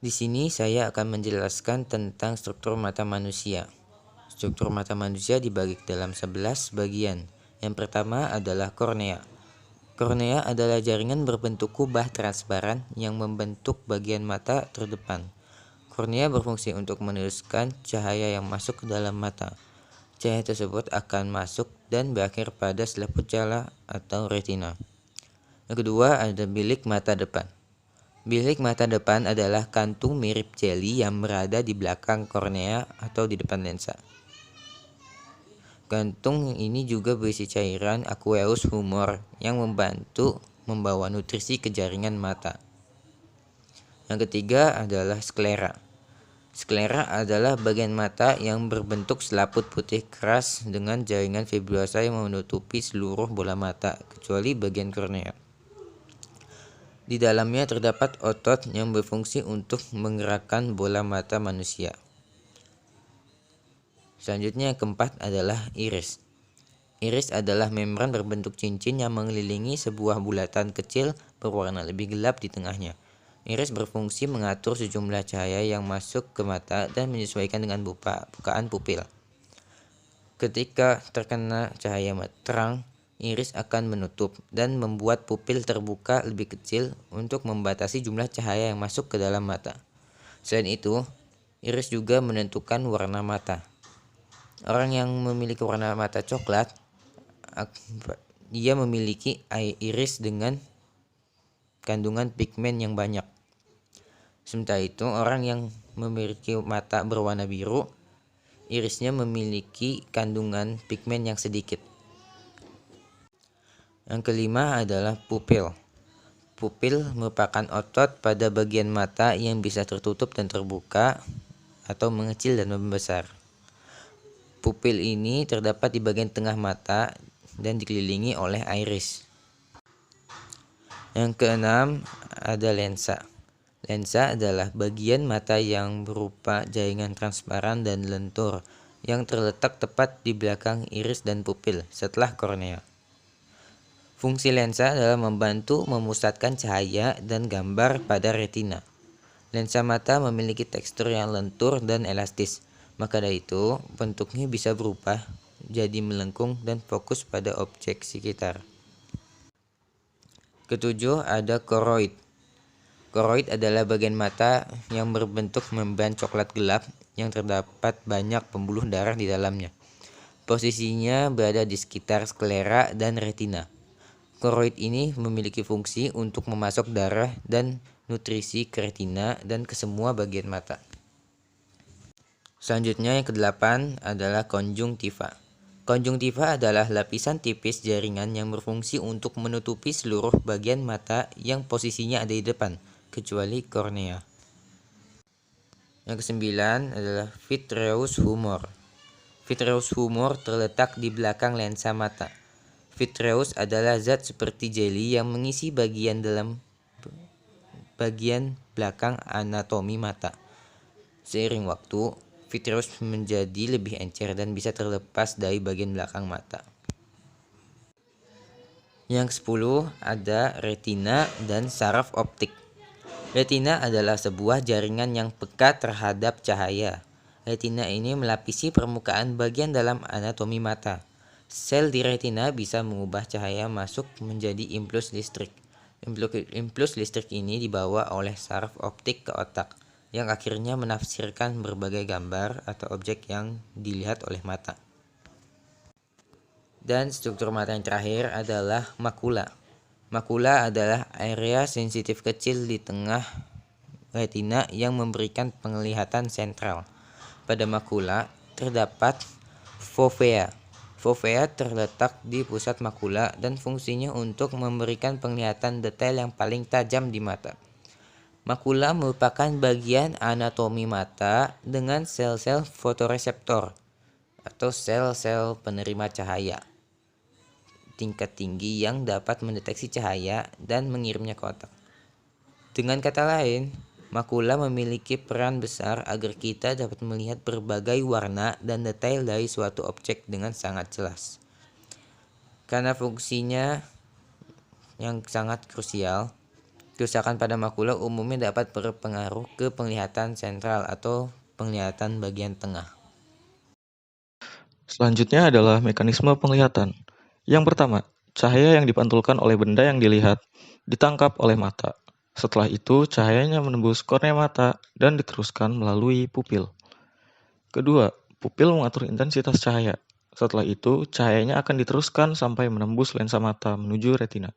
Di sini saya akan menjelaskan tentang struktur mata manusia. Struktur mata manusia dibagi dalam 11 bagian. Yang pertama adalah kornea. Kornea adalah jaringan berbentuk kubah transparan yang membentuk bagian mata terdepan. Kornea berfungsi untuk meneruskan cahaya yang masuk ke dalam mata. Cahaya tersebut akan masuk dan berakhir pada selaput jala atau retina. Yang kedua ada bilik mata depan. Bilik mata depan adalah kantung mirip jeli yang berada di belakang kornea atau di depan lensa. Kantung ini juga berisi cairan aqueous humor yang membantu membawa nutrisi ke jaringan mata. Yang ketiga adalah sklera. Sklera adalah bagian mata yang berbentuk selaput putih keras dengan jaringan fibrosa yang menutupi seluruh bola mata, kecuali bagian kornea. Di dalamnya terdapat otot yang berfungsi untuk menggerakkan bola mata manusia. Selanjutnya yang keempat adalah iris. Iris adalah membran berbentuk cincin yang mengelilingi sebuah bulatan kecil berwarna lebih gelap di tengahnya. Iris berfungsi mengatur sejumlah cahaya yang masuk ke mata dan menyesuaikan dengan bukaan pupil. Ketika terkena cahaya terang, iris akan menutup dan membuat pupil terbuka lebih kecil untuk membatasi jumlah cahaya yang masuk ke dalam mata. Selain itu, iris juga menentukan warna mata. Orang yang memiliki warna mata coklat, dia memiliki iris dengan kandungan pigmen yang banyak. Sementara itu, orang yang memiliki mata berwarna biru, irisnya memiliki kandungan pigmen yang sedikit. Yang kelima adalah pupil. Pupil merupakan otot pada bagian mata yang bisa tertutup dan terbuka atau mengecil dan membesar. Pupil ini terdapat di bagian tengah mata dan dikelilingi oleh iris. Yang keenam ada lensa. Lensa adalah bagian mata yang berupa jaringan transparan dan lentur yang terletak tepat di belakang iris dan pupil setelah kornea. Fungsi lensa adalah membantu memusatkan cahaya dan gambar pada retina. Lensa mata memiliki tekstur yang lentur dan elastis, maka dari itu bentuknya bisa berubah jadi melengkung dan fokus pada objek sekitar. Ketujuh ada koroid. Koroid adalah bagian mata yang berbentuk membran coklat gelap yang terdapat banyak pembuluh darah di dalamnya. Posisinya berada di sekitar sklera dan retina. Koroid ini memiliki fungsi untuk memasok darah dan nutrisi ke retina dan ke semua bagian mata. Selanjutnya yang kedelapan adalah konjungtiva. Konjungtiva adalah lapisan tipis jaringan yang berfungsi untuk menutupi seluruh bagian mata yang posisinya ada di depan, kecuali kornea. Yang kesembilan adalah vitreous humor. Vitreous humor terletak di belakang lensa mata. Vitreous adalah zat seperti jeli yang mengisi bagian belakang anatomi mata. Seiring waktu, vitreous menjadi lebih encer dan bisa terlepas dari bagian belakang mata. Yang ke-10 ada retina dan saraf optik. Retina adalah sebuah jaringan yang peka terhadap cahaya. Retina ini melapisi permukaan bagian dalam anatomi mata. Sel di retina bisa mengubah cahaya masuk menjadi impuls listrik. Impuls listrik ini dibawa oleh saraf optik ke otak, yang akhirnya menafsirkan berbagai gambar atau objek yang dilihat oleh mata. Dan struktur mata yang terakhir adalah makula. Makula adalah area sensitif kecil di tengah retina yang memberikan penglihatan sentral. Pada makula terdapat fovea. Fovea terletak di pusat makula dan fungsinya untuk memberikan penglihatan detail yang paling tajam di mata. Makula merupakan bagian anatomi mata dengan sel-sel fotoreseptor atau sel-sel penerima cahaya tingkat tinggi yang dapat mendeteksi cahaya dan mengirimnya ke otak. Dengan kata lain, makula memiliki peran besar agar kita dapat melihat berbagai warna dan detail dari suatu objek dengan sangat jelas. Karena fungsinya yang sangat krusial, Kerusakan pada makula umumnya dapat berpengaruh ke penglihatan sentral atau penglihatan bagian tengah. Selanjutnya adalah mekanisme penglihatan. Yang pertama, cahaya yang dipantulkan oleh benda yang dilihat ditangkap oleh mata. Setelah itu, cahayanya menembus kornea mata dan diteruskan melalui pupil. Kedua, pupil mengatur intensitas cahaya. Setelah itu, cahayanya akan diteruskan sampai menembus lensa mata menuju retina.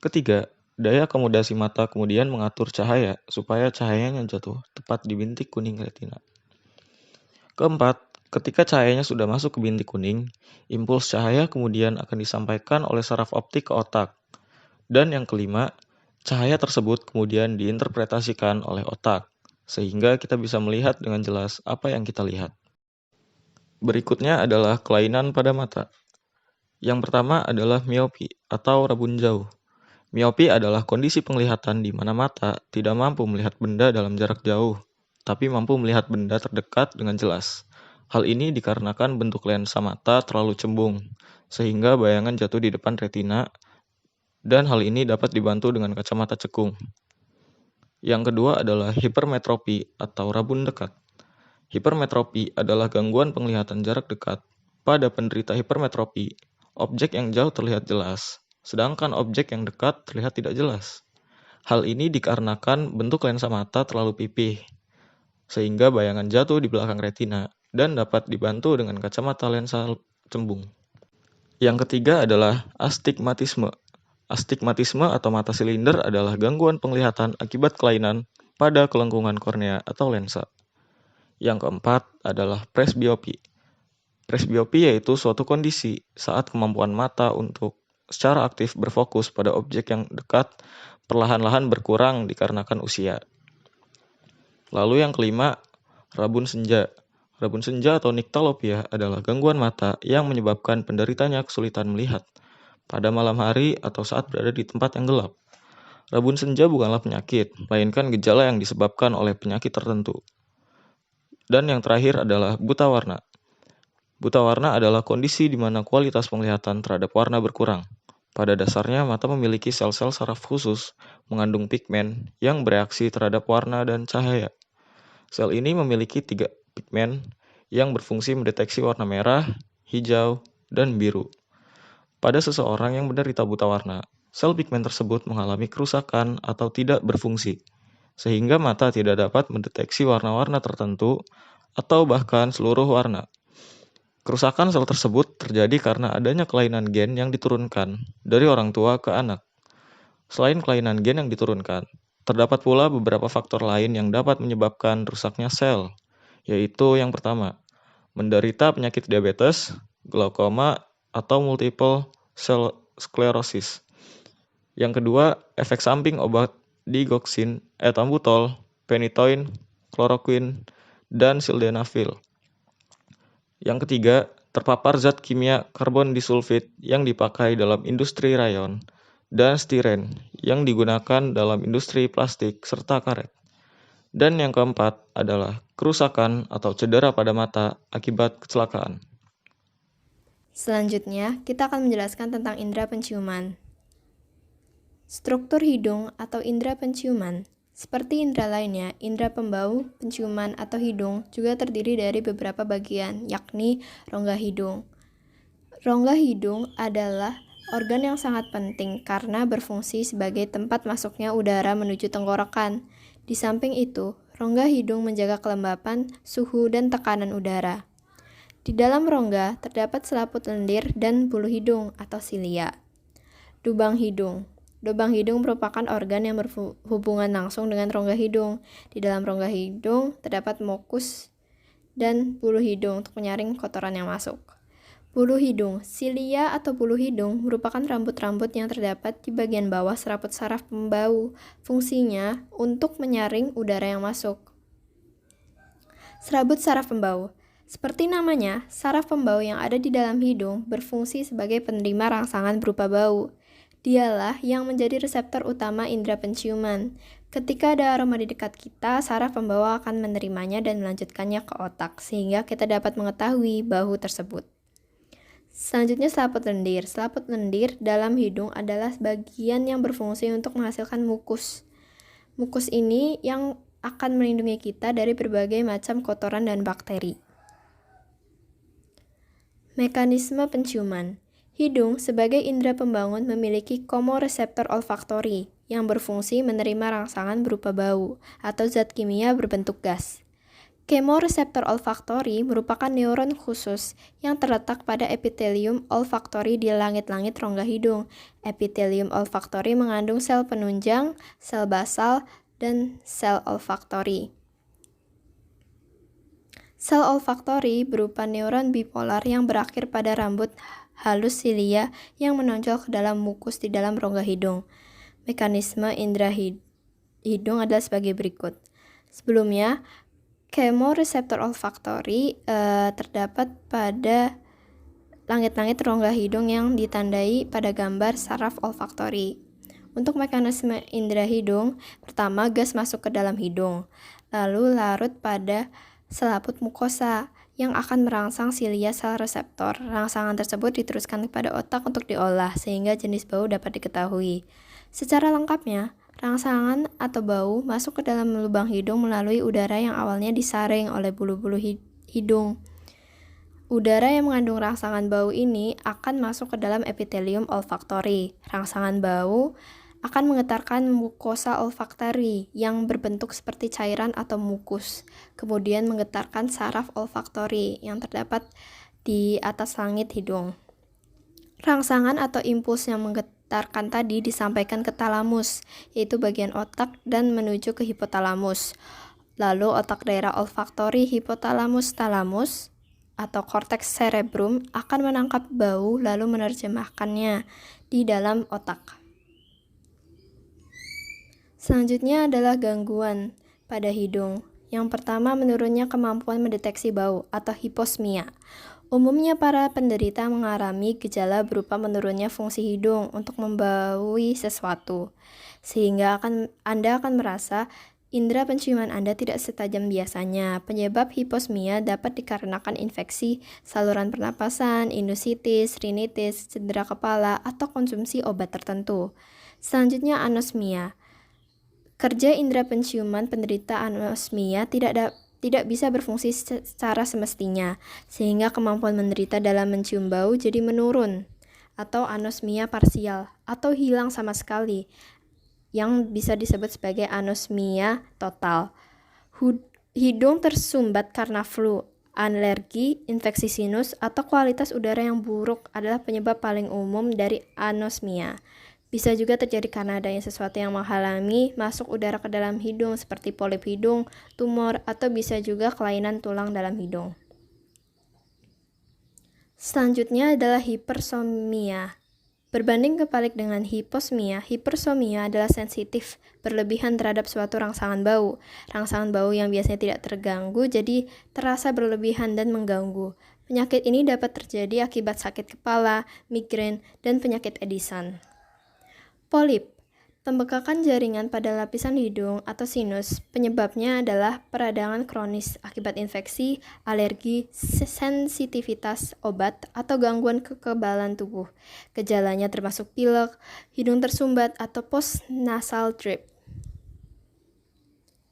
Ketiga, daya akomodasi mata kemudian mengatur cahaya supaya cahayanya jatuh tepat di bintik kuning retina. Keempat, ketika cahayanya sudah masuk ke bintik kuning, impuls cahaya kemudian akan disampaikan oleh saraf optik ke otak. Dan yang kelima, cahaya tersebut kemudian diinterpretasikan oleh otak, sehingga kita bisa melihat dengan jelas apa yang kita lihat. Berikutnya adalah kelainan pada mata. Yang pertama adalah miopi atau rabun jauh. Miopi adalah kondisi penglihatan di mana mata tidak mampu melihat benda dalam jarak jauh, tapi mampu melihat benda terdekat dengan jelas. Hal ini dikarenakan bentuk lensa mata terlalu cembung, sehingga bayangan jatuh di depan retina, dan hal ini dapat dibantu dengan kacamata cekung. Yang kedua adalah hipermetropi atau rabun dekat. Hipermetropi adalah gangguan penglihatan jarak dekat. Pada penderita hipermetropi, objek yang jauh terlihat jelas, sedangkan objek yang dekat terlihat tidak jelas. Hal ini dikarenakan bentuk lensa mata terlalu pipih, sehingga bayangan jatuh di belakang retina dan dapat dibantu dengan kacamata lensa cembung. Yang ketiga adalah astigmatisme. Astigmatisme atau mata silinder adalah gangguan penglihatan akibat kelainan pada kelengkungan kornea atau lensa. Yang keempat adalah presbiopi. Presbiopi yaitu suatu kondisi saat kemampuan mata untuk secara aktif berfokus pada objek yang dekat perlahan-lahan berkurang dikarenakan usia. Lalu yang kelima, rabun senja. Rabun senja atau nyctalopia adalah gangguan mata yang menyebabkan penderitanya kesulitan melihat pada malam hari atau saat berada di tempat yang gelap. Rabun senja bukanlah penyakit, melainkan gejala yang disebabkan oleh penyakit tertentu. Dan yang terakhir adalah buta warna. Buta warna adalah kondisi di mana kualitas penglihatan terhadap warna berkurang. Pada dasarnya, mata memiliki sel-sel saraf khusus mengandung pigmen yang bereaksi terhadap warna dan cahaya. Sel ini memiliki 3 pigmen yang berfungsi mendeteksi warna merah, hijau, dan biru. Pada seseorang yang menderita buta warna, sel pigmen tersebut mengalami kerusakan atau tidak berfungsi, sehingga mata tidak dapat mendeteksi warna-warna tertentu atau bahkan seluruh warna. Kerusakan sel tersebut terjadi karena adanya kelainan gen yang diturunkan dari orang tua ke anak. Selain kelainan gen yang diturunkan, terdapat pula beberapa faktor lain yang dapat menyebabkan rusaknya sel, yaitu yang pertama, menderita penyakit diabetes, glaukoma, atau multiple sclerosis. Yang kedua, efek samping obat digoxin, ethambutol, phenytoin, chloroquine, dan sildenafil. Yang ketiga, terpapar zat kimia karbon disulfid yang dipakai dalam industri rayon dan stiren yang digunakan dalam industri plastik serta karet. Dan yang keempat adalah kerusakan atau cedera pada mata akibat kecelakaan. Selanjutnya, kita akan menjelaskan tentang indera penciuman. Struktur hidung atau indera penciuman. Seperti indera lainnya, indera pembau, penciuman, atau hidung juga terdiri dari beberapa bagian, yakni rongga hidung. Rongga hidung adalah organ yang sangat penting karena berfungsi sebagai tempat masuknya udara menuju tenggorokan. Di samping itu, rongga hidung menjaga kelembapan, suhu, dan tekanan udara. Di dalam rongga terdapat selaput lendir dan bulu hidung atau silia. Lubang hidung. Lubang hidung merupakan organ yang berhubungan langsung dengan rongga hidung. Di dalam rongga hidung terdapat mukus dan bulu hidung untuk menyaring kotoran yang masuk. Bulu hidung. Silia atau bulu hidung merupakan rambut-rambut yang terdapat di bagian bawah serabut saraf pembau. Fungsinya untuk menyaring udara yang masuk. Serabut saraf pembau. Seperti namanya, saraf pembau yang ada di dalam hidung berfungsi sebagai penerima rangsangan berupa bau. Dialah yang menjadi reseptor utama indera penciuman. Ketika ada aroma di dekat kita, saraf pembawa akan menerimanya dan melanjutkannya ke otak, sehingga kita dapat mengetahui bau tersebut. Selanjutnya selaput lendir. Selaput lendir dalam hidung adalah bagian yang berfungsi untuk menghasilkan mukus. Mukus ini yang akan melindungi kita dari berbagai macam kotoran dan bakteri. Mekanisme penciuman. Hidung sebagai indera pembangun memiliki komoreseptor olfaktori yang berfungsi menerima rangsangan berupa bau atau zat kimia berbentuk gas. Kemoreseptor olfaktori merupakan neuron khusus yang terletak pada epitelium olfaktori di langit-langit rongga hidung. Epitelium olfaktori mengandung sel penunjang, sel basal, dan sel olfaktori. Sel olfaktori berupa neuron bipolar yang berakhir pada rambut halus silia yang menonjol ke dalam mukus di dalam rongga hidung. Mekanisme indera hidung adalah sebagai berikut. Sebelumnya, kemoreseptor olfaktori terdapat pada langit-langit rongga hidung yang ditandai pada gambar saraf olfaktori. Untuk mekanisme indera hidung, pertama gas masuk ke dalam hidung, lalu larut pada selaput mukosa yang akan merangsang silia sel reseptor. Rangsangan tersebut diteruskan kepada otak untuk diolah sehingga jenis bau dapat diketahui. Secara lengkapnya, rangsangan atau bau masuk ke dalam lubang hidung melalui udara yang awalnya disaring oleh bulu-bulu hidung. Udara yang mengandung rangsangan bau ini akan masuk ke dalam epitelium olfaktori. Rangsangan bau akan menggetarkan mukosa olfaktori yang berbentuk seperti cairan atau mukus, kemudian menggetarkan saraf olfaktori yang terdapat di atas langit hidung. Rangsangan atau impuls yang menggetarkan tadi disampaikan ke talamus, yaitu bagian otak, dan menuju ke hipotalamus. Lalu otak daerah olfaktori hipotalamus-talamus atau korteks cerebrum akan menangkap bau lalu menerjemahkannya di dalam otak. Selanjutnya adalah gangguan pada hidung. Yang pertama, menurunnya kemampuan mendeteksi bau atau hiposmia. Umumnya para penderita mengalami gejala berupa menurunnya fungsi hidung untuk membaui sesuatu, sehingga Anda akan merasa indera penciuman Anda tidak setajam biasanya. Penyebab hiposmia dapat dikarenakan infeksi saluran pernapasan, sinusitis, rinitis, cedera kepala, atau konsumsi obat tertentu. Selanjutnya anosmia. Kerja indera penciuman penderita anosmia tidak bisa berfungsi secara semestinya, sehingga kemampuan menderita dalam mencium bau jadi menurun, atau anosmia parsial, atau hilang sama sekali, yang bisa disebut sebagai anosmia total. Hidung tersumbat karena flu, alergi, infeksi sinus, atau kualitas udara yang buruk adalah penyebab paling umum dari anosmia. Bisa juga terjadi karena adanya sesuatu yang menghalangi masuk udara ke dalam hidung seperti polip hidung, tumor, atau bisa juga kelainan tulang dalam hidung. Selanjutnya adalah hipersomnia. Berbanding kebalik dengan hiposmia, hipersomnia adalah sensitif, berlebihan terhadap suatu rangsangan bau. Rangsangan bau yang biasanya tidak terganggu jadi terasa berlebihan dan mengganggu. Penyakit ini dapat terjadi akibat sakit kepala, migrain, dan penyakit Edison. Polip, pembekakan jaringan pada lapisan hidung atau sinus. Penyebabnya adalah peradangan kronis akibat infeksi, alergi, sensitivitas obat, atau gangguan kekebalan tubuh. Gejalanya termasuk pilek, hidung tersumbat, atau postnasal drip.